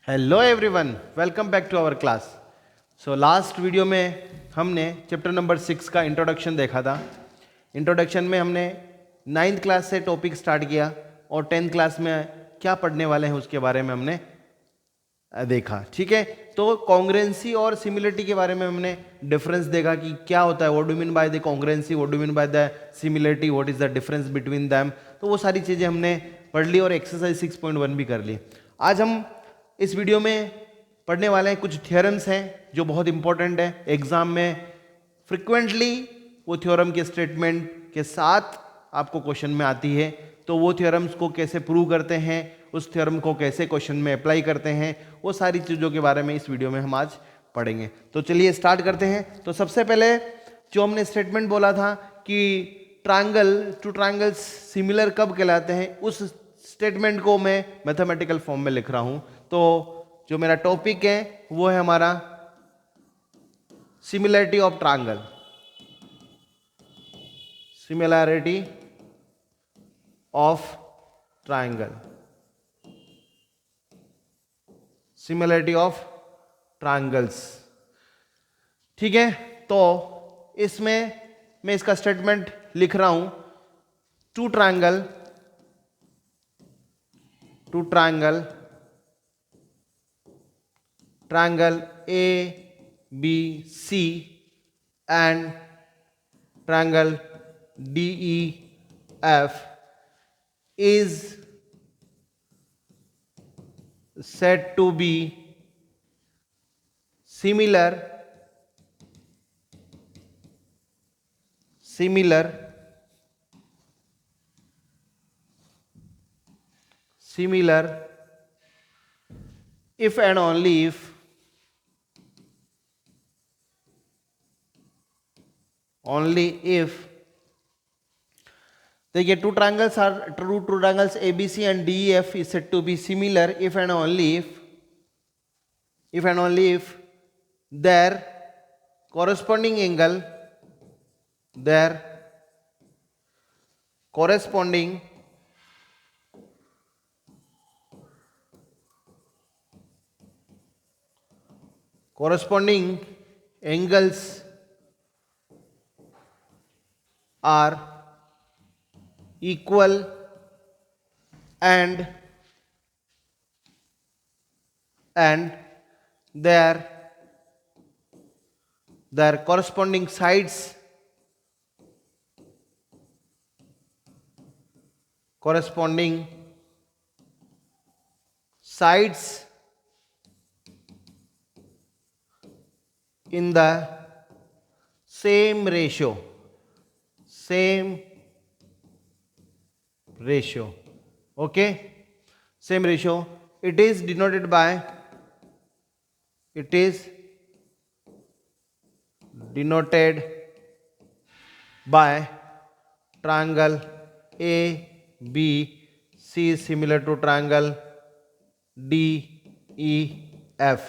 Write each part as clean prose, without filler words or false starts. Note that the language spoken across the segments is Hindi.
Hello everyone, welcome back to our class. So last video में हमने चैप्टर नंबर 6 का इंट्रोडक्शन देखा था। इंट्रोडक्शन में हमने 9th क्लास से टॉपिक स्टार्ट किया और 10th क्लास में क्या पढ़ने वाले हैं उसके बारे में हमने देखा। ठीक है, तो कॉन्ग्रुएंसी और सिमिलरिटी के बारे में हमने डिफरेंस देखा कि क्या होता है, what do mean by the congruency, what do mean by the similarity, what is the difference between them. तो वो सारी चीज़ें हमने पढ़ ली और एक्सरसाइज 6.1 भी कर ली। आज हम इस वीडियो में पढ़ने वाले हैं कुछ थ्योरम्स हैं जो बहुत इंपॉर्टेंट है, एग्जाम में फ्रिक्वेंटली वो थ्योरम के स्टेटमेंट के साथ आपको क्वेश्चन में आती है। तो वो थ्योरम्स को कैसे प्रूव करते हैं, उस थ्योरम को कैसे क्वेश्चन में अप्लाई करते हैं, वो सारी चीज़ों के बारे में इस वीडियो में हम आज पढ़ेंगे। तो चलिए स्टार्ट करते हैं। तो सबसे पहले जो हमने स्टेटमेंट बोला था कि टू ट्रायंगल्स सिमिलर कब कहलाते हैं, उस स्टेटमेंट को मैं मैथमेटिकल फॉर्म में लिख रहा हूं। तो जो मेरा टॉपिक है वो है हमारा similarity of triangle, similarity of triangle, similarity of triangles. ठीक है, तो इसमें मैं इसका स्टेटमेंट लिख रहा हूं, two triangle triangle A B C and triangle D E F is said to be similar if and only if देखिए two triangles A B C and D E F is said to be similar if and only if their corresponding angle corresponding angles are equal and their corresponding sides in the same ratio, okay, same ratio. It is denoted by triangle A B C is similar to triangle D E F।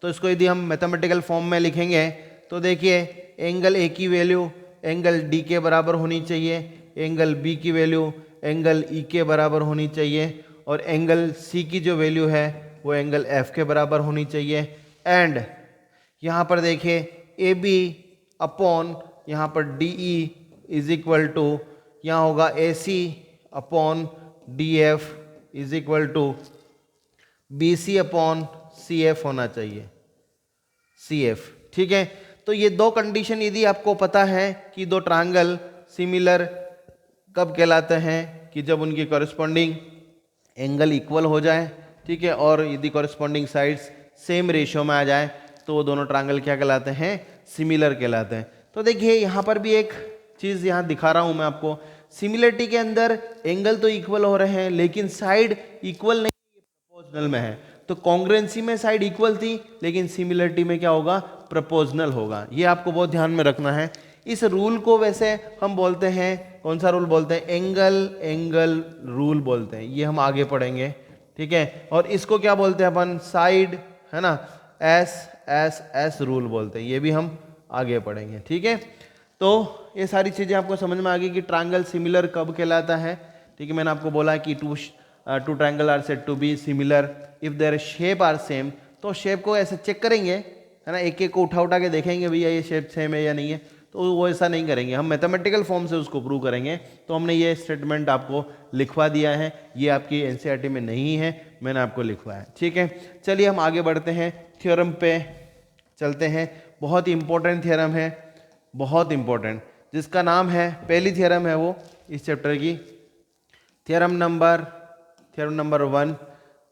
तो इसको यदि हम मैथमेटिकल फॉर्म में लिखेंगे तो देखिए एंगल ए की वैल्यू एंगल डी के बराबर होनी चाहिए, एंगल बी की वैल्यू एंगल ई के बराबर होनी चाहिए और एंगल सी की जो वैल्यू है वो एंगल एफ के बराबर होनी चाहिए। एंड यहाँ पर देखिए ए बी अपॉन यहाँ पर D E is equal to यहाँ होगा A C upon D F is equal to B C upon C F होना चाहिए, सी एफ। ठीक है, तो ये दो कंडीशन यदि आपको पता है कि दो ट्रायंगल सिमिलर कब कहलाते हैं, कि जब उनकी कॉरस्पॉन्डिंग एंगल इक्वल हो जाए, ठीक है, और यदि कॉरस्पॉन्डिंग साइड्स सेम रेशियो में आ जाए तो वो दोनों ट्रायंगल क्या कहलाते हैं, सिमिलर कहलाते हैं। तो देखिए यहाँ पर भी एक चीज़ यहाँ दिखा रहा हूँ मैं आपको, सिमिलरिटी के अंदर एंगल तो इक्वल हो रहे हैं लेकिन साइड इक्वल नहीं, प्रोपोर्शनल में है। तो कॉन्ग्रुएंसी में साइड इक्वल थी लेकिन सिमिलरिटी में क्या होगा, प्रोपोर्शनल होगा। ये आपको बहुत ध्यान में रखना है। इस रूल को वैसे हम बोलते हैं, कौन सा रूल बोलते हैं, एंगल रूल बोलते हैं। ये हम आगे पढ़ेंगे, ठीक है। और इसको क्या बोलते हैं अपन, साइड, है ना, एस रूल बोलते हैं। ये भी हम आगे पढ़ेंगे, ठीक है। तो ये सारी चीज़ें आपको समझ में आ गई कि ट्रायंगल सिमिलर कब कहलाता है। ठीक है, मैंने आपको बोला कि two two triangle are said to be similar if their shape are same. तो शेप को ऐसे चेक करेंगे, है ना, एक एक को उठा उठा के देखेंगे भैया ये शेप सेम है या नहीं है, तो वो ऐसा नहीं करेंगे, हम मैथमेटिकल फॉर्म से उसको प्रूव करेंगे। तो हमने ये स्टेटमेंट आपको लिखवा दिया है, ये आपकी एनसीईआरटी में नहीं है, मैंने आपको लिखवाया है, ठीक है। चलिए हम आगे बढ़ते हैं, थ्योरम पे चलते हैं। बहुत ही इंपॉर्टेंट थ्योरम है, बहुत इंपॉर्टेंट, जिसका नाम है, पहली थ्योरम है वो इस चैप्टर की, थ्योरम नंबर 1।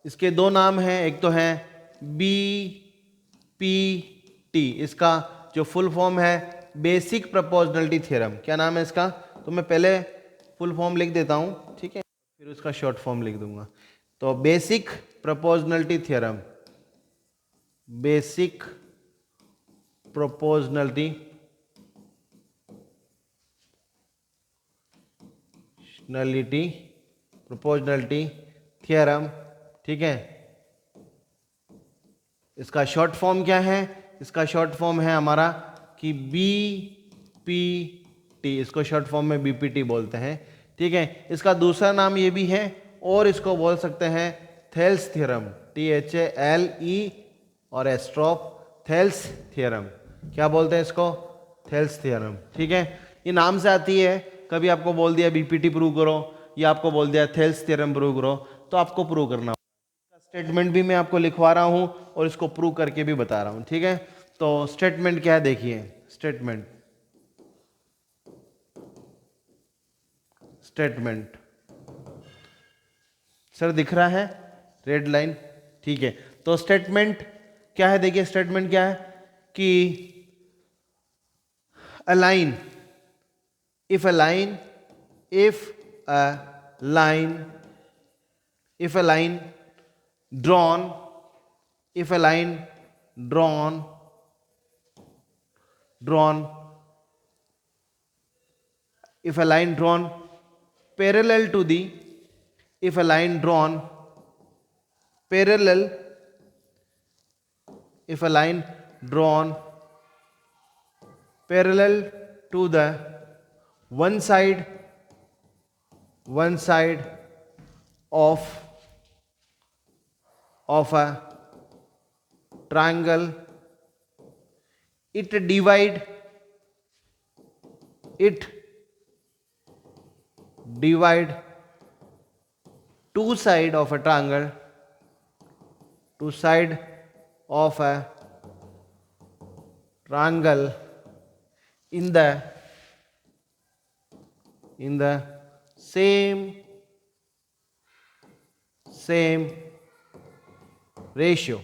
इसके दो नाम हैं, एक तो है BPT, इसका जो फुल फॉर्म है बेसिक प्रोपोर्शनलिटी थ्योरम। क्या नाम है इसका? तो मैं पहले फुल फॉर्म लिख देता हूं, ठीक है, फिर उसका शॉर्ट फॉर्म लिख दूंगा। तो basic proportionality theorem, basic proportionality theorem, ठीक है। इसका शॉर्ट फॉर्म क्या है? इसका शॉर्ट फॉर्म है हमारा कि BPT, इसको शॉर्ट फॉर्म में BPT बोलते हैं, ठीक है। इसका दूसरा नाम ये भी है, और इसको बोल सकते हैं थेल्स थ्योरम, THALE और एस्ट्रोफ, थेल्स थ्योरम। क्या बोलते हैं इसको? थेल्स थ्योरम, ठीक है। ये नाम से आती है, कभी आपको बोल दिया BPT प्रूव करो, या आपको बोल दिया थेल्स थ्योरम प्रूव करो, तो आपको प्रूव करना होगा। स्टेटमेंट भी मैं आपको लिखवा रहा हूं और इसको प्रूव करके भी बता रहा हूं, ठीक है। तो स्टेटमेंट क्या है देखिए, स्टेटमेंट सर दिख रहा है रेड लाइन, ठीक है। तो स्टेटमेंट क्या है देखिए, स्टेटमेंट क्या है कि align, if a line drawn, if a line drawn parallel to the, if a line drawn parallel, if a line drawn parallel to the one side of a triangle, it divide two side of a triangle, two side of a triangle in the same ratio.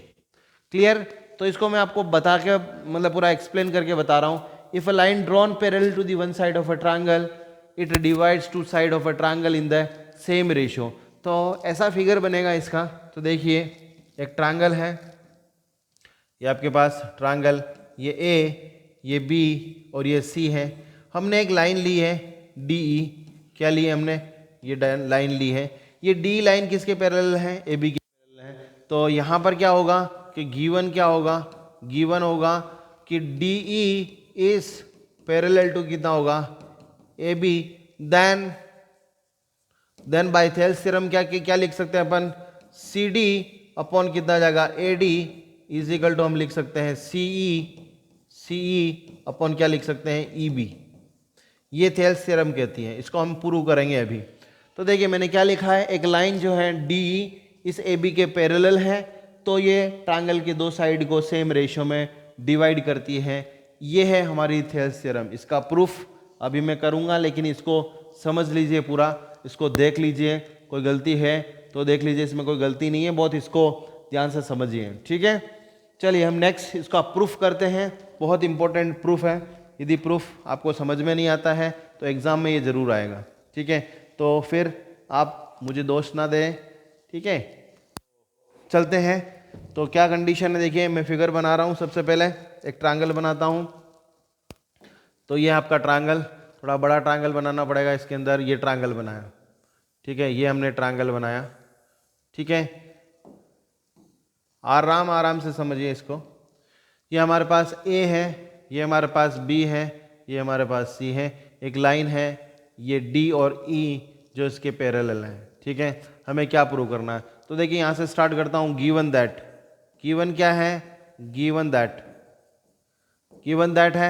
Clear? तो इसको मैं आपको बता के, मतलब पूरा एक्सप्लेन करके बता रहा हूं। If a line drawn parallel to the one side of a triangle, it divides two side of a triangle in the same ratio. तो ऐसा फिगर बनेगा इसका। तो देखिए, एक ट्रायंगल है, ये आपके पास ट्रायंगल, ये ए, ये बी और ये सी है। हमने एक लाइन ली है DE, क्या ली है हमने? ये लाइन ली है। ये डी लाइन किसके पैरेलल है? AB के पैरेलल है। तो यहाँ पर क्या होगा कि गिवन क्या होगा? गिवन होगा कि DE इज पैरेलल टू कितना होगा? AB। Then by Thales theorem क्या लिख सकते हैं अपन? CD अपॉन कितना जाएगा? AD इज इक्वल टू हम लिख सकते हैं CE अपॉन क्या लिख सकते हैं? EB। ये थेल्स थ्योरम कहती है, इसको हम प्रूव करेंगे अभी। तो देखिए मैंने क्या लिखा है, एक लाइन जो है DE इस AB के पैरेलल है, तो ये ट्रायंगल के दो साइड को सेम रेशियो में डिवाइड करती है। ये है हमारी थेल्स थ्योरम। इसका प्रूफ अभी मैं करूंगा, लेकिन इसको समझ लीजिए पूरा, इसको देख लीजिए, कोई गलती है तो देख लीजिए, इसमें कोई गलती नहीं है, बहुत इसको ध्यान से समझिए, ठीक है। चलिए हम नेक्स्ट इसका प्रूफ करते हैं। बहुत इंपॉर्टेंट प्रूफ है, यदि प्रूफ आपको समझ में नहीं आता है तो एग्जाम में ये जरूर आएगा, ठीक है। तो फिर आप मुझे दोष ना दें, ठीक है। चलते हैं। तो क्या कंडीशन है देखिए, मैं फिगर बना रहा हूँ। सबसे पहले एक ट्रायंगल बनाता हूँ। तो ये आपका ट्रायंगल, थोड़ा बड़ा ट्रायंगल बनाना पड़ेगा इसके अंदर। ये ट्रायंगल बनाया, ठीक है, ये हमने ट्रायंगल बनाया, ठीक है। आराम से समझिए इसको। ये हमारे पास A है, ये हमारे पास B है, ये हमारे पास C है। एक लाइन है ये D और E जो इसके पैरेलल है, ठीक है, हमें क्या प्रूव करना है? तो देखिए यहाँ से स्टार्ट करता हूँ। गिवन दैट, गिवन क्या है? गिवन दैट है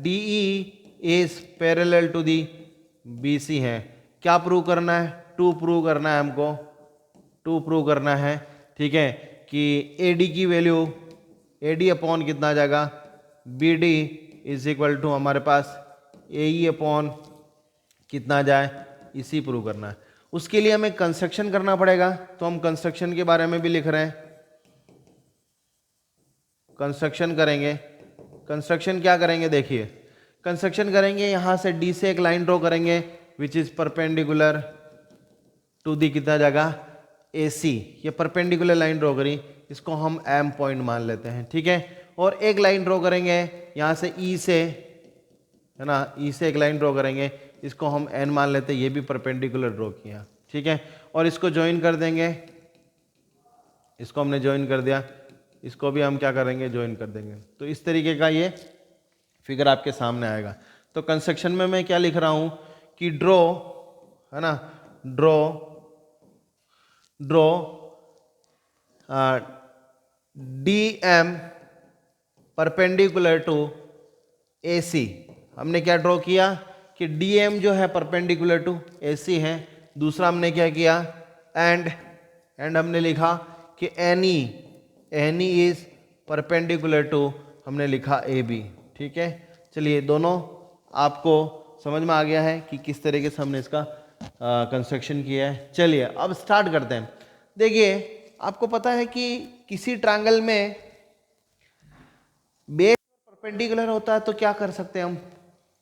DE is parallel to the BC है। क्या प्रूव करना है? टू प्रूव करना है हमको, टू प्रूव करना है, ठीक है, कि AD की वैल्यू AD अपॉन कितना आ जाएगा? BD इज इक्वल टू हमारे पास AE अपॉन कितना आ जाए? इसी प्रूव करना है। उसके लिए हमें कंस्ट्रक्शन करना पड़ेगा, तो हम कंस्ट्रक्शन के बारे में भी लिख रहे हैं। कंस्ट्रक्शन करेंगे। कंस्ट्रक्शन क्या करेंगे? देखिए कंस्ट्रक्शन करेंगे, यहां से D से एक लाइन ड्रॉ करेंगे which is perpendicular to the कितना जगह? AC। ये परपेंडिकुलर लाइन ड्रॉ करी, इसको हम M पॉइंट मान लेते हैं, ठीक है। और एक लाइन ड्रॉ करेंगे यहां से E से, है ना, E से एक लाइन ड्रॉ करेंगे, इसको हम N मान लेते हैं, ये भी परपेंडिकुलर ड्रॉ किया, ठीक है। और इसको ज्वाइन कर देंगे, इसको हमने ज्वाइन कर दिया, इसको भी हम क्या करेंगे? ज्वाइन कर देंगे। तो इस तरीके का ये फिगर आपके सामने आएगा। तो कंस्ट्रक्शन में मैं क्या लिख रहा हूं कि ड्रॉ, है ना, draw DM perpendicular to AC। हमने क्या ड्रॉ किया कि DM जो है परपेंडिकुलर टू AC है। दूसरा हमने क्या किया? एंड हमने लिखा कि NE इज परपेंडिकुलर टू, हमने लिखा AB, ठीक है। चलिए दोनों आपको समझ में आ गया है कि किस तरीके से हमने इसका कंस्ट्रक्शन किया है। चलिए अब स्टार्ट करते हैं। देखिए आपको पता है कि किसी ट्रायंगल में बेस परपेंडिकुलर होता है तो क्या कर सकते हैं हम?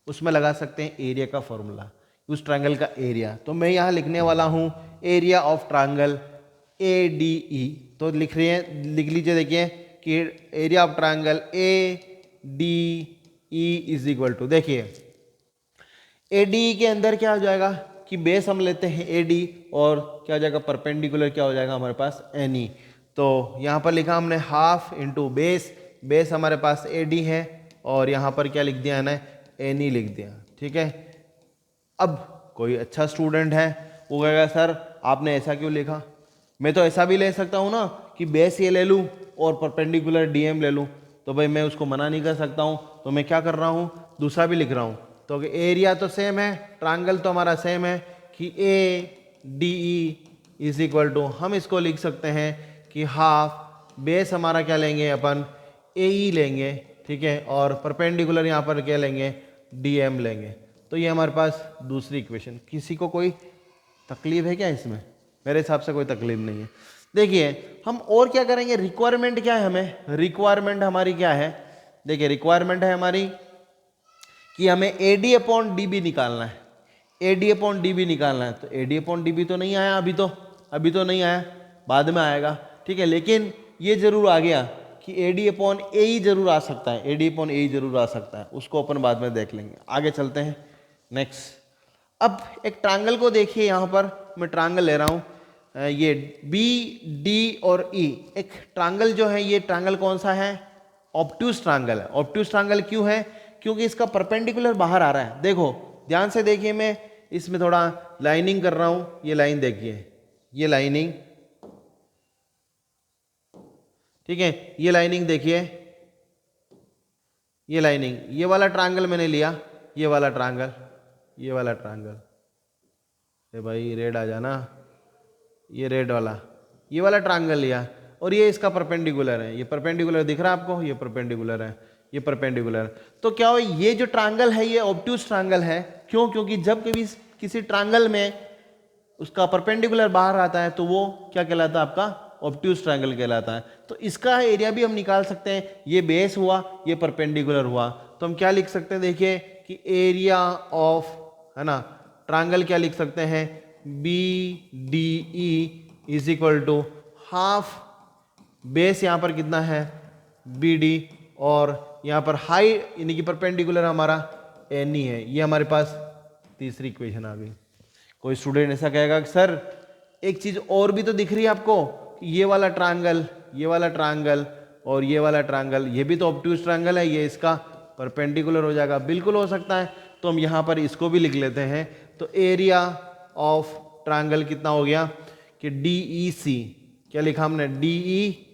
उसमें लगा सकते हैं एरिया का फॉर्मूला, उस ट्रायंगल का एरिया। तो मैं यहाँ लिखने वाला हूँ एरिया ऑफ ट्रायंगल ADE। तो लिख लीजिए, देखिए कि area of triangle ADE is equal to, देखिए ADE के अंदर क्या हो जाएगा कि बेस हम लेते हैं AD और क्या हो जाएगा? परपेंडिकुलर क्या हो जाएगा हमारे पास? NE। तो यहाँ पर लिखा हमने हाफ इंटू बेस, बेस हमारे पास AD है और यहाँ पर क्या लिख दिया है ना? NE लिख दिया, ठीक है। अब कोई अच्छा स्टूडेंट है वो कहेगा सर आपने ऐसा क्यों लिखा? मैं तो ऐसा भी ले सकता हूँ ना कि बेस ये ले लूँ और परपेंडिकुलर DM ले लूँ। तो भाई मैं उसको मना नहीं कर सकता हूँ, तो मैं क्या कर रहा हूँ? दूसरा भी लिख रहा हूँ। तो एरिया तो सेम है, ट्रायंगल तो हमारा सेम है कि ADE इज इक्वल टू, हम इसको लिख सकते हैं कि हाफ बेस हमारा क्या लेंगे अपन? AE लेंगे, ठीक है, और परपेंडिकुलर यहाँ पर क्या लेंगे? DM लेंगे। तो ये हमारे पास दूसरी इक्वेशन। किसी को कोई तकलीफ है क्या इसमें? मेरे हिसाब से कोई तकलीफ नहीं है। देखिए हम और क्या करेंगे? रिक्वायरमेंट क्या है हमें? रिक्वायरमेंट हमारी क्या है? देखिए रिक्वायरमेंट है हमारी कि हमें AD अपॉन DB निकालना है। AD अपॉन DB निकालना है। तो AD अपॉन DB तो नहीं आया अभी तो नहीं आया, बाद में आएगा, ठीक है। लेकिन ये जरूर आ गया कि AD अपॉन AE जरूर आ सकता है, AD अपॉन AE जरूर आ सकता है, उसको अपन बाद में देख लेंगे। आगे चलते हैं नेक्स्ट। अब एक ट्रायंगल को देखिए, यहाँ पर मैं ट्रायंगल ले रहा हूँ, ये BD और E। एक ट्रायंगल जो है, ये ट्रायंगल कौन सा है? ऑब्ट्यूज ट्रायंगल है। ऑब्ट्यूज ट्रायंगल क्यों है? क्योंकि इसका परपेंडिकुलर बाहर आ रहा है। देखो ध्यान से देखिए, मैं इसमें थोड़ा लाइनिंग कर रहा हूं। ये लाइन देखिए, ये लाइनिंग, ठीक है, ये लाइनिंग देखिए, ये लाइनिंग, ये वाला ट्रायंगल मैंने लिया, ये वाला ट्रायंगल, ये वाला ट्रायंगल, ए भाई रेड आ जाना, ये रेड वाला, ये वाला ट्रायंगल लिया और ये इसका परपेंडिकुलर है। ये परपेंडिकुलर दिख रहा है आपको? ये परपेंडिकुलर है, ये परपेंडिकुलर। तो क्या हो, ये जो ट्रायंगल है ये ऑब्ट्यूज ट्रायंगल है। क्यों? क्योंकि जब कभी किसी ट्रायंगल में उसका परपेंडिकुलर बाहर आता है तो वो क्या कहलाता है? आपका ऑब्ट्यूज ट्रायंगल कहलाता है। तो इसका एरिया भी हम निकाल सकते हैं। ये बेस हुआ, ये परपेंडिकुलर हुआ, तो हम क्या लिख सकते हैं? देखिए कि एरिया ऑफ, है ना, ट्रायंगल क्या लिख सकते हैं? BDE is equal to half base, यहां पर कितना है? BD, और यहां पर हाई यानी कि परपेंडिकुलर हमारा NE है। ये हमारे पास तीसरी इक्वेशन आ गई। कोई स्टूडेंट ऐसा कहेगा कि सर एक चीज और भी तो दिख रही है आपको, ये वाला ट्रायंगल, ये वाला ट्रायंगल और ये वाला ट्रायंगल, ये भी तो ऑब्ट्यूज ट्रायंगल है, ये इसका परपेंडिकुलर हो जाएगा। बिल्कुल हो सकता है, तो हम यहां पर इसको भी लिख लेते हैं। तो एरिया ऑफ ट्रायंगल कितना हो गया कि डी ई सी, क्या लिखा हमने, डी ई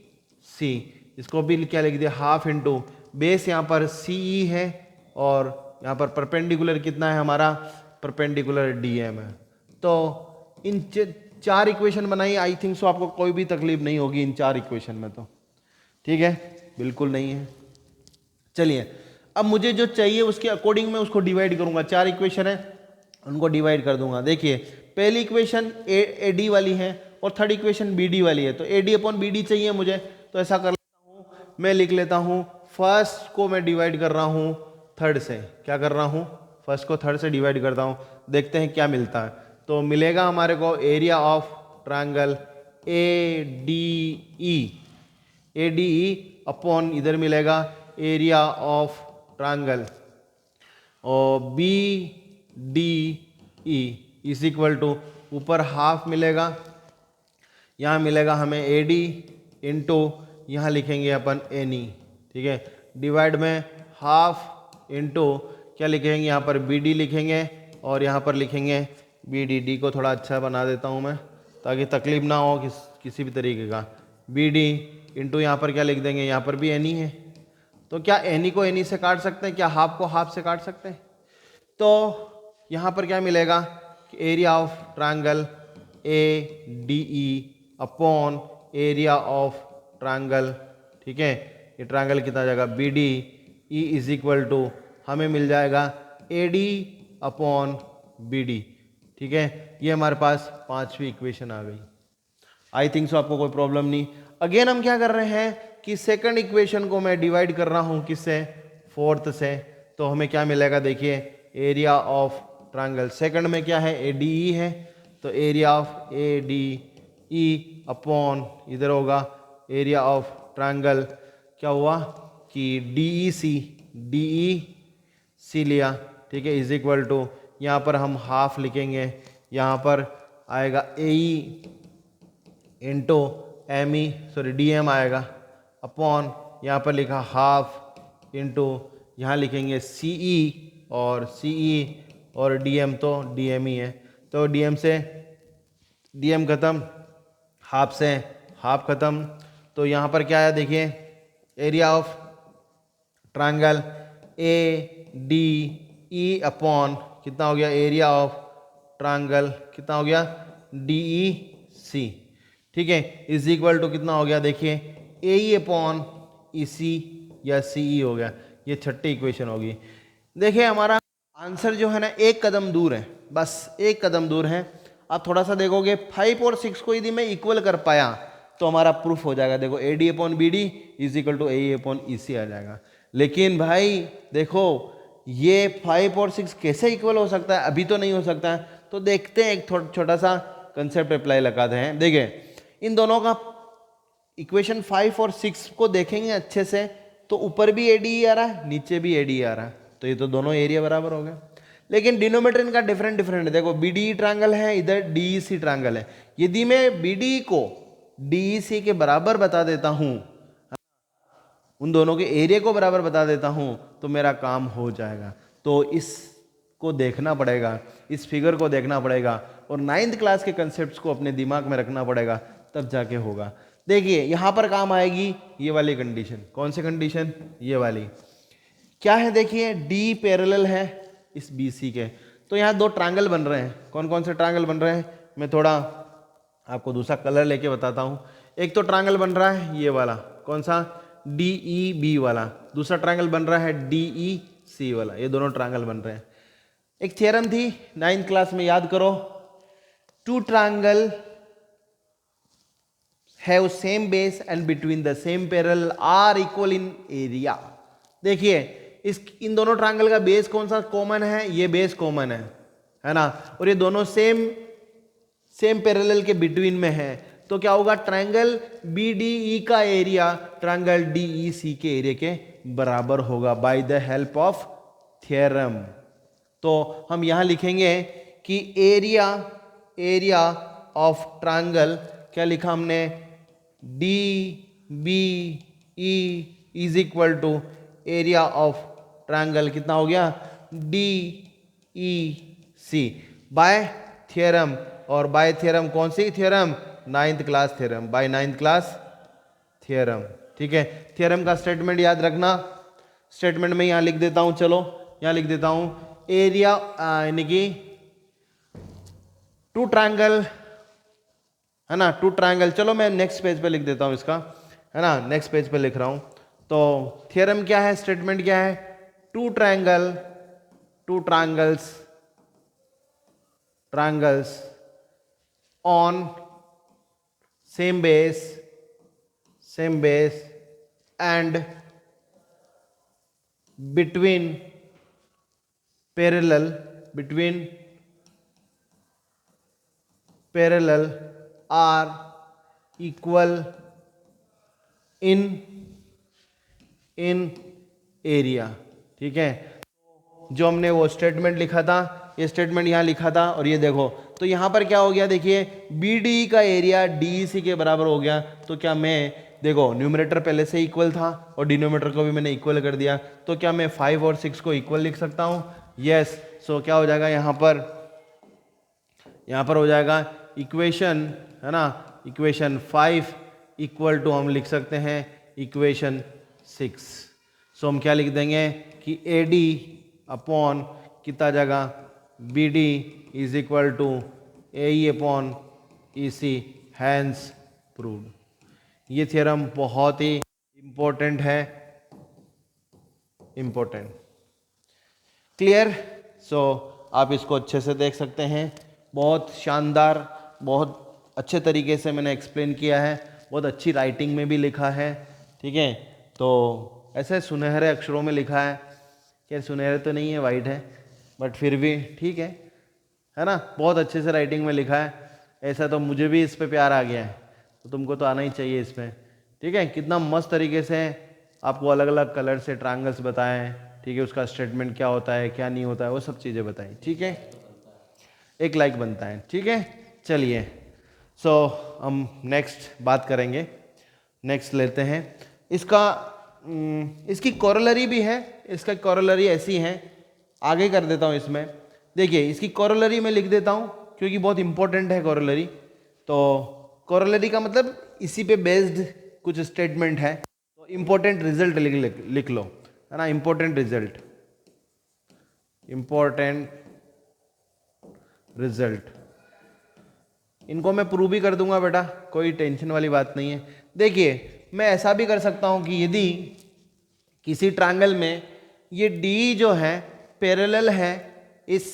सी, इसको भी क्या लिख दिया, हाफ इंटू बेस यहाँ पर सी ई है और यहाँ पर परपेंडिकुलर कितना है हमारा, परपेंडिकुलर डी एम है। तो इन चार इक्वेशन बनाई, आई थिंक सो आपको कोई भी तकलीफ नहीं होगी इन चार इक्वेशन में, तो ठीक है, बिल्कुल नहीं है। चलिए अब मुझे जो चाहिए उसके अकॉर्डिंग मैं उसको डिवाइड करूंगा, चार इक्वेशन है उनको डिवाइड कर दूंगा। देखिए पहली इक्वेशन ए डी वाली है और थर्ड इक्वेशन बी डी वाली है, तो A D upon B D चाहिए मुझे, तो ऐसा कर लेता हूँ, मैं लिख लेता हूँ फर्स्ट को मैं डिवाइड कर रहा हूँ थर्ड से, क्या कर रहा हूँ, फर्स्ट को थर्ड से डिवाइड करता हूँ, देखते हैं क्या मिलता है। तो मिलेगा हमारे को area of triangle A D E upon इधर मिलेगा एरिया ऑफ ट्रायंगल और B D E is equal to, ऊपर हाफ मिलेगा, यहाँ मिलेगा हमें ए डी इंटू यहाँ लिखेंगे अपन एन ई, ठीक है, डिवाइड में हाफ इंटू क्या लिखेंगे यहाँ पर बी डी लिखेंगे और यहाँ पर लिखेंगे बी डी, डी को थोड़ा अच्छा बना देता हूँ मैं ताकि तकलीफ ना हो किसी भी तरीके का, बी डी इंटू यहाँ पर क्या लिख देंगे, यहाँ पर भी एन ई है, तो क्या एनी को एनी से काट सकते हैं, क्या हाफ को हाफ से काट सकते हैं, तो यहाँ पर क्या मिलेगा कि area of triangle A D E upon area of triangle, ठीक है, ये ट्रायंगल कितना आ जाएगा B D E is equal to हमें मिल जाएगा A D upon B D, ठीक है, ये हमारे पास पांचवी इक्वेशन आ गई। आई थिंक सो आपको कोई प्रॉब्लम नहीं। अगेन हम क्या कर रहे हैं कि सेकंड इक्वेशन को मैं डिवाइड कर रहा हूं किससे, फोर्थ से, तो हमें क्या मिलेगा, देखिए एरिया ऑफ ट्रायंगल सेकंड में क्या है ए डी ई है, तो area of A D E upon इधर होगा एरिया ऑफ ट्रायंगल, क्या हुआ कि डी ई सी लिया, ठीक है, इज इक्वल टू यहाँ पर हम हाफ लिखेंगे, यहाँ पर आएगा A E into M E sorry D M आएगा अपॉन यहाँ पर लिखा हाफ इंटू यहाँ लिखेंगे सी ई और डी एम, तो डी एम ही है, तो डी एम से डी एम खत्म, हाफ से हाफ खत्म, तो यहाँ पर क्या है देखिए area of triangle A D E upon कितना हो गया, एरिया ऑफ ट्रायंगल कितना हो गया डी ई सी, ठीक है, इज इक्वल टू कितना हो गया, देखिए ए ई अपॉन ई सी या सी ई हो गया, ये छठी इक्वेशन होगी। देखिए हमारा आंसर जो है ना एक कदम दूर है, बस एक कदम दूर है। आप थोड़ा सा देखोगे 5 और 6 को यदि मैं इक्वल कर पाया तो हमारा प्रूफ हो जाएगा, देखो A D upon B D is equal to A E upon E C आ जाएगा। लेकिन भाई देखो ये 5 और 6 कैसे इक्वल हो सकता है, अभी तो नहीं हो सकता है, तो देखते हैं एक छोटा सा कंसेप्ट अप्लाई लगाते हैं। देखिए इन दोनों का इक्वेशन 5 और 6 को देखेंगे अच्छे से, तो ऊपर भी ए डी आ रहा है नीचे भी ए डी आ रहा है, तो ये तो दोनों एरिया बराबर हो गए। लेकिन डिनोमिनेटर इनका डिफरेंट है, देखो बी डी ट्रायंगल है, इधर डी ई सी ट्रायंगल है, यदि मैं बी डी को डी ई सी के बराबर बता देता हूं, उन दोनों के एरिया को बराबर बता देता हूं, तो मेरा काम हो जाएगा। तो इसको देखना पड़ेगा, इस फिगर को देखना पड़ेगा और 9th क्लास के कंसेप्ट्स को अपने दिमाग में रखना पड़ेगा, तब जाके होगा। देखिए यहां पर काम आएगी ये वाली कंडीशन, कौन सी कंडीशन, ये वाली क्या है, देखिए डी पैरेलल है इस बी सी के, तो यहाँ दो ट्रायंगल बन रहे हैं। कौन कौन से ट्रायंगल बन रहे हैं, मैं थोड़ा आपको दूसरा कलर लेके बताता हूँ। एक तो ट्रायंगल बन रहा है ये वाला, कौन सा, डी ई बी वाला, दूसरा ट्रायंगल बन रहा है डी ई सी वाला, ये दोनों ट्रायंगल बन रहे हैं। एक थ्योरम थी 9th क्लास में, याद करो, two triangle have same base and between the same parallel are equal in area. देखिए इन दोनों ट्रायंगल का बेस कौन सा कॉमन है, ये बेस कॉमन है ना, और ये दोनों सेम पैरेलल के बिटवीन में है, तो क्या होगा, ट्रायंगल बी डी ई का एरिया ट्रायंगल डी ई सी के एरिया के बराबर होगा by the help of theorem. तो हम यहां लिखेंगे कि एरिया ऑफ ट्रायंगल, क्या लिखा हमने, D B E is equal to area of triangle कितना हो गया, D E C by theorem. और बाय थ्योरम कौन सी theorem? 9th class theorem, by 9th class theorem. ठीक है, थ्योरम का स्टेटमेंट याद रखना। स्टेटमेंट में यहां लिख देता हूं, चलो यहां लिख देता हूं, एरिया यानी कि टू ट्रायंगल, है ना, टू ट्रायंगल। चलो मैं नेक्स्ट पेज पे लिख देता हूं इसका, है ना, नेक्स्ट पेज पे लिख रहा हूं। तो थ्योरम क्या है, स्टेटमेंट क्या है? Two triangle, two triangles, triangles on same base, same base and between parallel, between parallel are equal in area। ठीक है, जो हमने वो स्टेटमेंट लिखा था, ये स्टेटमेंट यहां लिखा था, और ये देखो तो यहां पर क्या हो गया, देखिए BD का एरिया DEC के बराबर हो गया। तो क्या मैं, देखो न्यूमरेटर पहले से इक्वल था और डिनोमिनेटर को भी मैंने इक्वल कर दिया, तो क्या मैं 5 और 6 को इक्वल लिख सकता हूं? यस। सो क्या हो जाएगा यहां पर हो जाएगा इक्वेशन, है ना, इक्वेशन 5 इक्वल टू हम लिख सकते हैं इक्वेशन 6। सो हम क्या लिख देंगे कि AD अपॉन कितना जगह BD is equal to AE upon EC, hence proved. ये थ्योरम बहुत ही इंपॉर्टेंट है, इंपॉर्टेंट। क्लियर? सो आप इसको अच्छे से देख सकते हैं, बहुत शानदार, बहुत अच्छे तरीके से मैंने एक्सप्लेन किया है, बहुत अच्छी राइटिंग में भी लिखा है। ठीक है, तो ऐसे सुनहरे अक्षरों में लिखा है, खैर सुनहरे तो नहीं है, वाइट है, बट फिर भी ठीक है ना, बहुत अच्छे से राइटिंग में लिखा है। ऐसा तो मुझे भी इस पे प्यार आ गया है, तो तुमको तो आना ही चाहिए इसमें। ठीक है, कितना मस्त तरीके से आपको अलग अलग कलर से ट्रायंगल्स बताएं। ठीक है, उसका स्टेटमेंट क्या होता है, क्या नहीं होता है, वो सब चीज़ें बताएं। ठीक है, एक लाइक बनता है। ठीक है, चलिए सो हम नेक्स्ट बात करेंगे, नेक्स्ट लेते हैं इसका, इसकी कोरोलरी भी है, इसका कोरोलरी ऐसी है, आगे कर देता हूँ इसमें। देखिए इसकी कोरोलरी में लिख देता हूँ क्योंकि बहुत इंपॉर्टेंट है कोरोलरी। तो कोरोलरी का मतलब इसी पे बेस्ड कुछ स्टेटमेंट है, तो इंपॉर्टेंट रिजल्ट लिख लो, है ना, इंपॉर्टेंट रिजल्ट, इंपॉर्टेंट रिजल्ट। इनको मैं प्रूव भी कर दूंगा बेटा, कोई टेंशन वाली बात नहीं है। देखिए मैं ऐसा भी कर सकता हूं कि यदि किसी ट्रायंगल में ये डी जो है पैरेलल है इस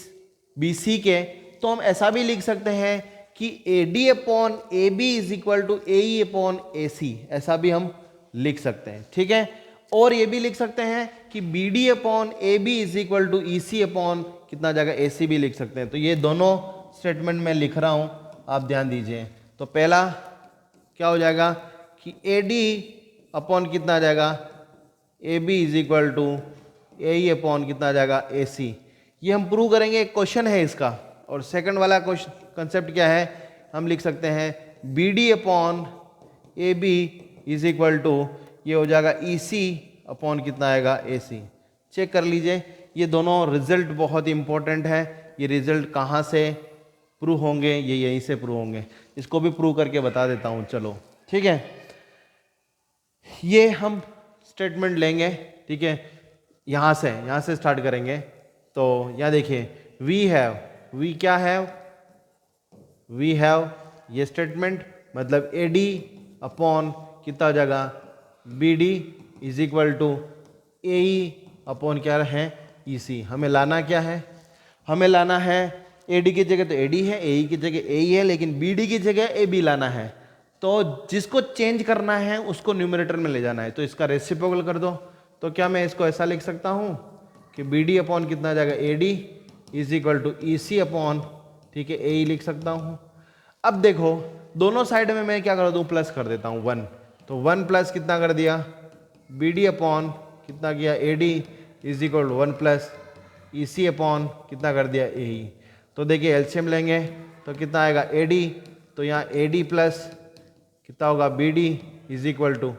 BC के, तो हम ऐसा भी लिख सकते हैं कि AD upon AB is equal to AE upon AC, ऐसा भी हम लिख सकते हैं। ठीक है, और ये भी लिख सकते हैं कि BD upon AB is equal to EC upon कितना जगह AC भी लिख सकते हैं। तो ये दोनों स्टेटमेंट मैं लिख रहा हूं, आप ध्यान दीजिए। तो पहला क्या हो जाएगा कि AD अपॉन कितना आ जाएगा AB is equal to AE upon कितना आ जाएगा AC। ये हम प्रूव करेंगे, एक क्वेश्चन है इसका। और सेकंड वाला क्वेश्चन कंसेप्ट क्या है, हम लिख सकते हैं BD upon AB is equal to, ये हो जाएगा EC अपॉन कितना आएगा AC। चेक कर लीजिए, ये दोनों रिजल्ट बहुत इंपॉर्टेंट है। ये रिजल्ट कहाँ से प्रूव होंगे, ये यहीं से प्रूव होंगे। इसको भी प्रूव करके बता देता हूँ, चलो ठीक है। ये हम स्टेटमेंट लेंगे, ठीक है, यहाँ से स्टार्ट करेंगे। तो यहाँ देखिए वी हैव, वी क्या है, वी हैव, ये स्टेटमेंट मतलब AD अपॉन कितना जगह BD is equal to AE upon क्या है EC। हमें लाना क्या है, हमें लाना है AD की जगह तो AD है, AE की जगह AE है, लेकिन BD की जगह AB लाना है। तो जिसको चेंज करना है उसको न्यूमरेटर में ले जाना है, तो इसका रेसिप्रोकल कर दो। तो क्या मैं इसको ऐसा लिख सकता हूं कि BD अपॉन कितना जाएगा AD is equal to EC upon, ठीक है, AE लिख सकता हूं। अब देखो दोनों साइड में मैं क्या कर दूं, प्लस कर देता हूं 1। तो 1 प्लस कितना कर दिया BD अपॉन कितना किया AD is equal to 1 plus EC upon कितना कर दिया AE। तो देखिए एलसीएम लेंगे तो कितना आएगा AD, तो यहाँ AD प्लस कितना होगा BD इज इक्वल टू,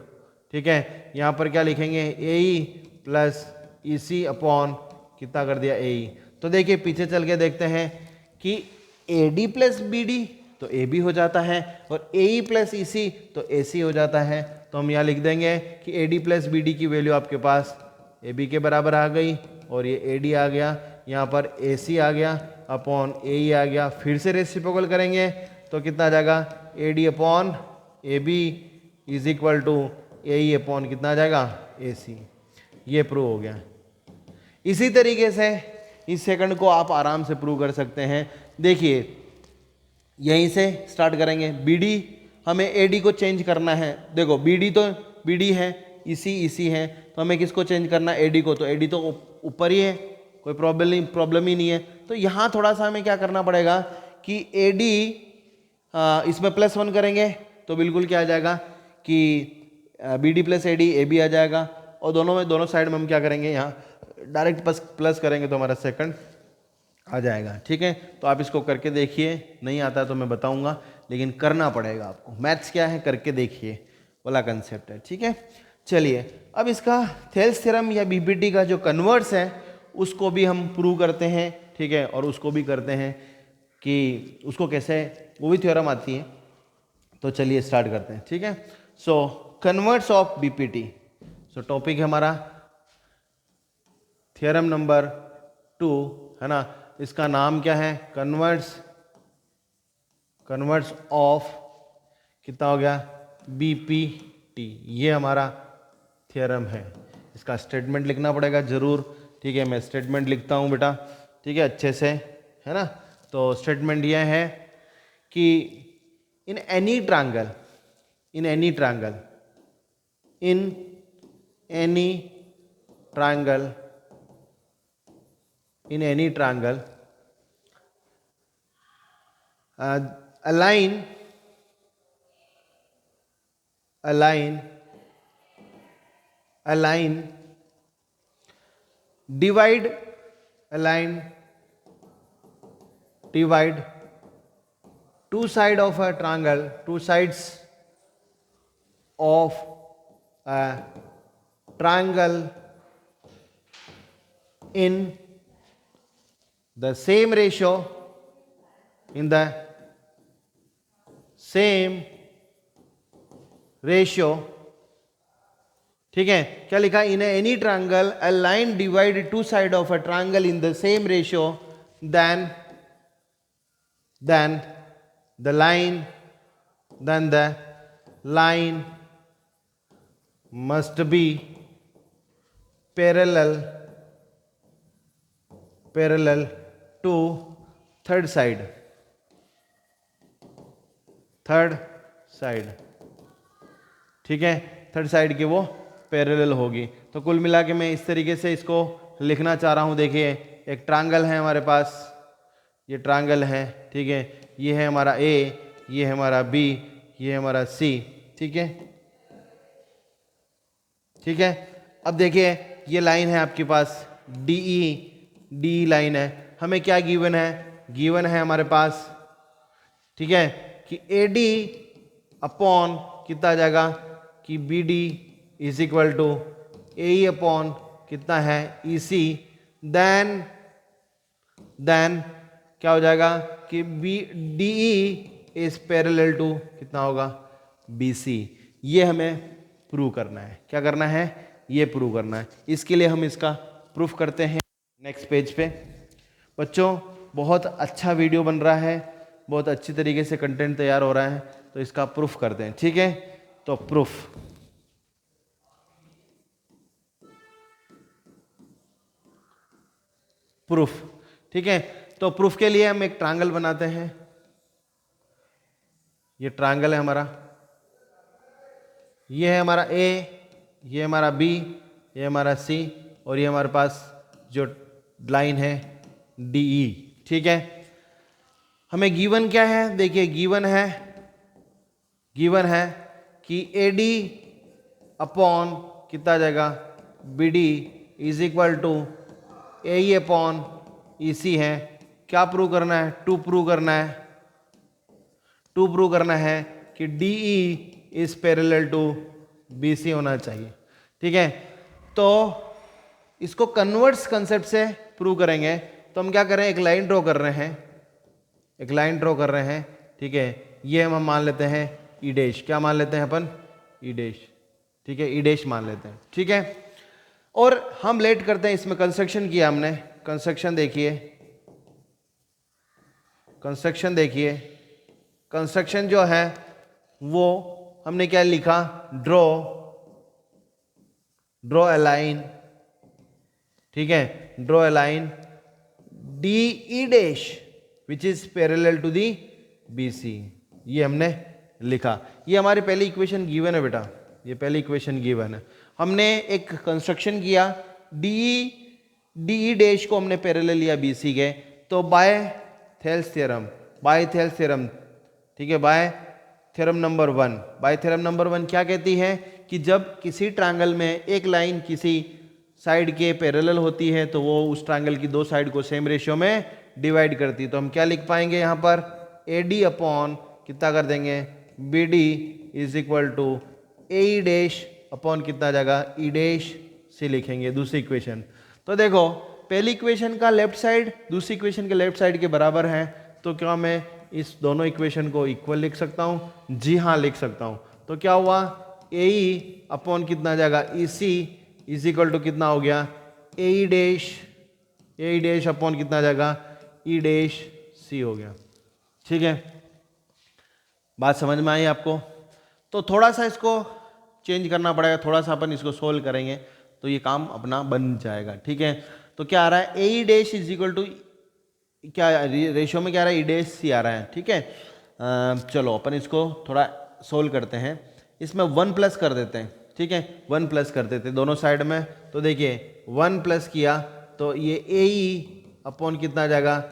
ठीक है, यहाँ पर क्या लिखेंगे AE प्लस EC अपॉन कितना कर दिया AE। तो देखिए पीछे चल के देखते हैं कि A D plus B D तो ए बी हो जाता है, और ए ई प्लस ई सी तो ए सी हो जाता है। तो हम यहाँ लिख देंगे कि A D plus B D की वैल्यू आपके पास ए बी के बराबर आ गई, और ये ए डी आ गया, यहाँ पर ए सी आ गया अपॉन ए ई आ गया। फिर से रेसिप्रोकल करेंगे तो कितना आ जाएगा, A D upon A B is equal to A E upon कितना आ जाएगा, ए सी। ये प्रूव हो गया। इसी तरीके से इस सेकंड को आप आराम से प्रूव कर सकते हैं। देखिए यहीं से स्टार्ट करेंगे, बी डी हमें ए डी को चेंज करना है। देखो बी डी तो बी डी है, इसी है, तो हमें किसको चेंज करना है, ए डी को। तो ए डी तो ऊपर ही है, कोई प्रॉब्लम ही नहीं है। तो यहाँ थोड़ा सा हमें क्या करना पड़ेगा कि ए डी इसमें +1 करेंगे तो बिल्कुल क्या आ जाएगा कि B D plus A D A B आ जाएगा, और दोनों साइड में हम क्या करेंगे, यहाँ डायरेक्ट प्लस करेंगे तो हमारा सेकंड आ जाएगा। ठीक है, तो आप इसको करके देखिए, नहीं आता तो मैं बताऊंगा, लेकिन करना पड़ेगा आपको। मैथ्स क्या है, करके देखिए वाला कंसेप्ट है। ठीक है, चलिए अब इसका थेल्स थ्योरम या बीपीटी का जो कन्वर्ट्स है उसको भी हम प्रूव करते हैं। ठीक है, और उसको भी करते हैं कि उसको कैसे, वो भी थ्योरम आती है। तो चलिए स्टार्ट करते हैं। ठीक है, so converse of BPT. So topic है हमारा थ्योरम नंबर 2, है ना। इसका नाम क्या है, कन्वर्ट्स ऑफ कितना हो गया, बीपीटी। ये हमारा थ्योरम है। इसका स्टेटमेंट लिखना पड़ेगा जरूर। ठीक है, मैं स्टेटमेंट लिखता हूँ बेटा, ठीक है, अच्छे से, है ना। तो स्टेटमेंट यह है कि इन any triangle align divide two sides of a triangle in the same ratio, ठीक है। क्या लिखा, in any triangle a line divide two side of a triangle in the same ratio, then the line must be parallel to third side, ठीक है, थर्ड साइड की वो पैरेलल होगी। तो कुल मिला के मैं इस तरीके से इसको लिखना चाह रहा हूं। देखिए एक ट्रायंगल है हमारे पास, ये ट्रायंगल है, ठीक है, ये है हमारा ए, ये है हमारा बी, ये है हमारा सी। ठीक है, ठीक है। अब देखिए ये लाइन है आपके पास डी लाइन है। हमें क्या गिवन है हमारे पास, ठीक है, कि ए डी अपॉन कितना आ जाएगा कि B D is equal to A E upon कितना है ई सी, देन क्या हो जाएगा कि B D E is parallel to कितना होगा, बी सी। ये हमें प्रूव करना है। क्या करना है, ये प्रूव करना है। इसके लिए हम इसका प्रूफ करते हैं नेक्स्ट पेज पे। बच्चों बहुत अच्छा वीडियो बन रहा है, बहुत अच्छी तरीके से कंटेंट तैयार हो रहा है, तो इसका प्रूफ करते हैं। ठीक है, तो प्रूफ, ठीक है। तो प्रूफ के लिए हम एक ट्रायंगल बनाते हैं। ये ट्रायंगल है हमारा, ये है हमारा ए, ये हमारा बी, ये हमारा सी, और ये हमारे पास जो लाइन है डी ई। ठीक है, हमें गिवन क्या है, देखिए गिवन है कि ए डी अपॉन कितना आ जाएगा, B D is equal to A E upon E C है। क्या प्रूव करना है, टू प्रूव करना है कि D E is parallel to B C होना चाहिए। ठीक है, तो इसको कन्वर्ट्स कंसेप्ट से प्रूव करेंगे। तो हम क्या करें, एक लाइन ड्रॉ कर रहे हैं, एक लाइन ड्रॉ कर रहे हैं, ठीक है, ये हम मान लेते हैं ई डैश, क्या मान लेते हैं अपन, ई डैश, ठीक है, ई डैश मान लेते हैं, ठीक है। और हम लेट करते हैं, इसमें कंस्ट्रक्शन किया हमने, कंस्ट्रक्शन देखिए, कंस्ट्रक्शन देखिए, कंस्ट्रक्शन जो है वो हमने क्या लिखा, ड्रॉ अ लाइन, ठीक है, draw a line D E dash which is parallel to the B C, ये हमने लिखा। ये हमारी पहली इक्वेशन गिवन है बेटा, ये पहली इक्वेशन गिवन है। हमने एक कंस्ट्रक्शन किया, डी डैश को हमने पैरेलल लिया बी सी के, तो बाय थेल्स थ्योरम, ठीक है, bye theorem number 1, bye theorem number 1 क्या कहती है कि जब किसी ट्रायंगल में एक लाइन किसी साइड के पैरेलल होती है तो वो उस ट्रायंगल की दो साइड को सेम रेशियो में डिवाइड करती है। तो हम क्या लिख पाएंगे यहाँ पर, ए डी अपॉन कितना कर देंगे, B D is equal to A dash upon कितना जाएगा, ई डैश से लिखेंगे दूसरी इक्वेशन। तो देखो पहली इक्वेशन का लेफ्ट साइड दूसरी इक्वेशन के लेफ्ट साइड के बराबर है, तो क्या मैं इस दोनों इक्वेशन को इक्वल लिख सकता हूँ, जी हाँ लिख सकता हूँ। तो क्या हुआ, ए ई अपॉन कितना जाएगा, ई सी इज इक्वल टू कितना हो गया, ए डैश अपॉन कितना जाएगा, ई डैश सी हो गया, ठीक है। बात समझ में आई आपको? तो थोड़ा सा इसको चेंज करना पड़ेगा, थोड़ा सा अपन इसको सोल्व करेंगे तो ये काम अपना बन जाएगा, ठीक है। तो क्या आ रहा है, ए डैश इज इक्वल टू क्या रेशियो में क्या आ रहा है, ई डैश सी आ रहा है, ठीक है। चलो अपन इसको थोड़ा सोल्व करते हैं, इसमें 1 प्लस कर देते हैं, ठीक है, 1 प्लस कर देते हैं दोनों साइड में। तो देखिए 1 प्लस किया तो ये ए ई अपॉन कितना आ जाएगा,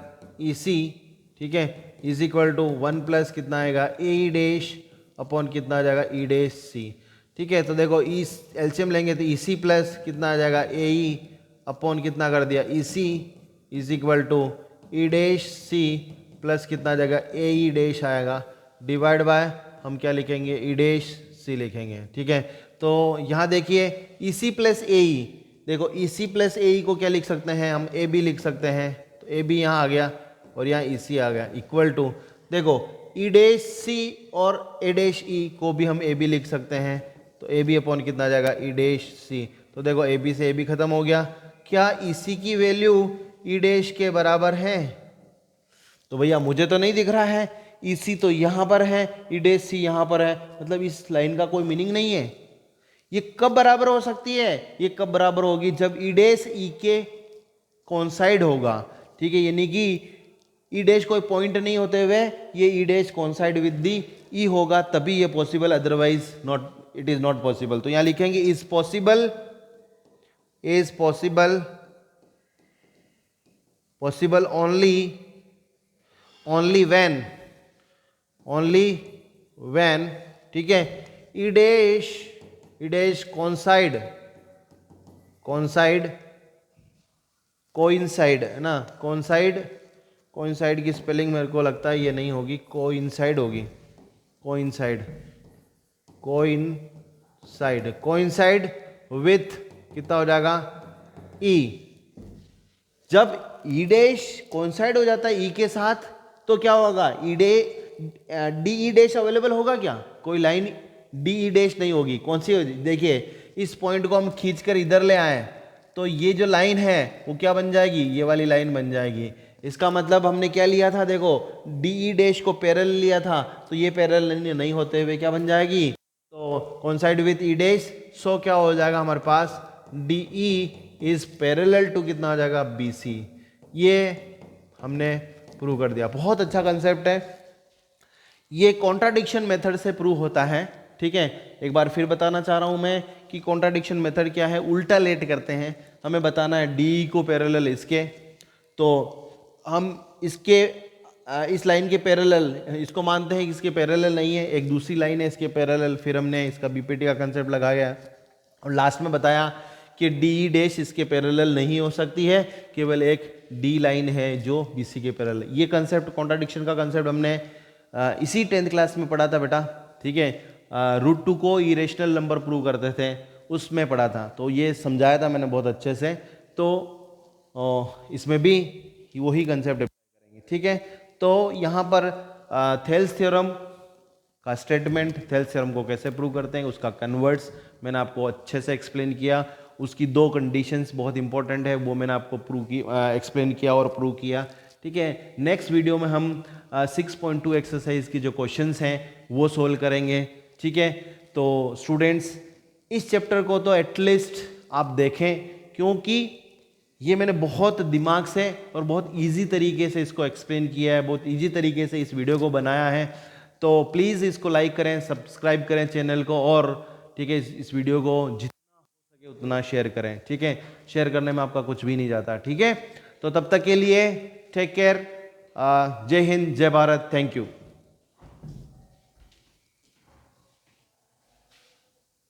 ई सी, ठीक है, इज इक्वल टू 1 प्लस कितना आएगा, ए ई डैश अपॉन कितना आ जाएगा, ई डैश सी, ठीक है। तो देखो ई एलसीएम लेंगे तो ई सी प्लस कितना आ जाएगा, ए ई अपॉन कितना कर दिया, E C is equal to E dash C plus कितना आ जाएगा, ए ई डैश आएगा, डिवाइड बाय हम क्या लिखेंगे, ई डैश सी लिखेंगे, ठीक है। तो यहाँ देखिए ई सी प्लस ए ई, देखो ई सी प्लस ए ई को क्या लिख सकते हैं हम, ए बी लिख सकते हैं, तो ए बी यहाँ आ गया और यहाँ ई सी आ गया, इक्वल टू देखो ई डैश सी और ए डैश ई को भी हम ए बी लिख सकते हैं, तो ए बी अपॉन कितना आ जाएगा, ई डैश सी। तो देखो ए बी से ए बी खत्म हो गया, क्या ई सी की वैल्यू ई डैश के बराबर है, तो भैया मुझे तो नहीं दिख रहा है, ई सी तो यहाँ पर है, ई डैश सी यहाँ पर है, मतलब इस लाइन का कोई मीनिंग नहीं है। ये कब बराबर हो सकती है, ये कब बराबर होगी, जब ई डैश ई के कॉन्साइड होगा, ठीक है, यानी कि ई डैश कोई पॉइंट नहीं होते हुए ये ई डैश कॉन्साइड विद दी ई होगा, तभी ये possible, otherwise not, it is not possible. तो यहां लिखेंगे इज पॉसिबल ओनली व्हेन, ठीक है, ई डैश कोइंसाइड है ना, कोइंसाइड की स्पेलिंग मेरे को लगता है ये नहीं होगी, कोइंसाइड होगी, कोइंसाइड विथ कितना हो जाएगा, ई। जब ई डैश कोइंसाइड हो जाता है ई के साथ तो क्या होगा, डी ई डैश अवेलेबल होगा क्या, कोई लाइन डी ई डैश नहीं होगी, कौन सी होगी, देखिए इस पॉइंट को हम खींचकर इधर ले आए तो ये जो लाइन है वो क्या बन जाएगी, ये वाली लाइन बन जाएगी। इसका मतलब हमने क्या लिया था, देखो डी ई डैश को पैरेलल लिया था, तो ये पैरेलल नहीं होते हुए क्या बन जाएगी, तो coincide with E dash, so क्या हो जाएगा हमारे पास, D E is parallel to कितना हो जाएगा, बी सी। ये हमने प्रूव कर दिया, बहुत अच्छा कंसेप्ट है, ये कॉन्ट्राडिक्शन मेथड से प्रूव होता है, ठीक है। एक बार फिर बताना चाह रहा हूं मैं कि कॉन्ट्राडिक्शन मेथड क्या है, उल्टा लेट करते हैं, हमें बताना है डी को पैरेलल इसके, तो हम इसके इस लाइन के पैरेलल इसको मानते हैं कि इसके पैरेलल नहीं है, एक दूसरी लाइन है इसके पैरेलल, फिर हमने इसका बीपीटी का कंसेप्ट लगाया और लास्ट में बताया कि डी डैश इसके पैरेलल नहीं हो सकती है, केवल एक डी लाइन है जो बीसी के पैरेलल। ये कंसेप्ट कॉन्ट्राडिक्शन का कंसेप्ट हमने इसी 10th क्लास में पढ़ा था बेटा, ठीक है, √2 को इरेशनल नंबर प्रूव करते थे उसमें पढ़ा था, तो ये समझाया था मैंने बहुत अच्छे से, तो इसमें भी वही कंसेप्ट अप्लाई करेंगे, ठीक है। तो यहाँ पर थेल्स थ्योरम का स्टेटमेंट, थेल्स थ्योरम को कैसे प्रूव करते हैं, उसका कन्वर्ट्स मैंने आपको अच्छे से एक्सप्लेन किया। उसकी दो कंडीशंस बहुत इंपॉर्टेंट है, वो मैंने आपको एक्सप्लेन किया और प्रूव किया। ठीक है, नेक्स्ट वीडियो में हम 6.2 एक्सरसाइज की जो क्वेश्चंस हैं वो सोल्व करेंगे। ठीक है, तो स्टूडेंट्स इस चैप्टर को तो एटलीस्ट आप देखें, क्योंकि ये मैंने बहुत दिमाग से और बहुत इजी तरीके से इसको एक्सप्लेन किया है, बहुत इजी तरीके से इस वीडियो को बनाया है। तो प्लीज़ इसको लाइक करें, सब्सक्राइब करें चैनल को, और ठीक है इस वीडियो को जितना हो सके उतना शेयर करें। ठीक है, शेयर करने में आपका कुछ भी नहीं जाता। ठीक है, तो तब तक के लिए टेक केयर, जय हिंद, जय भारत, थैंक यू।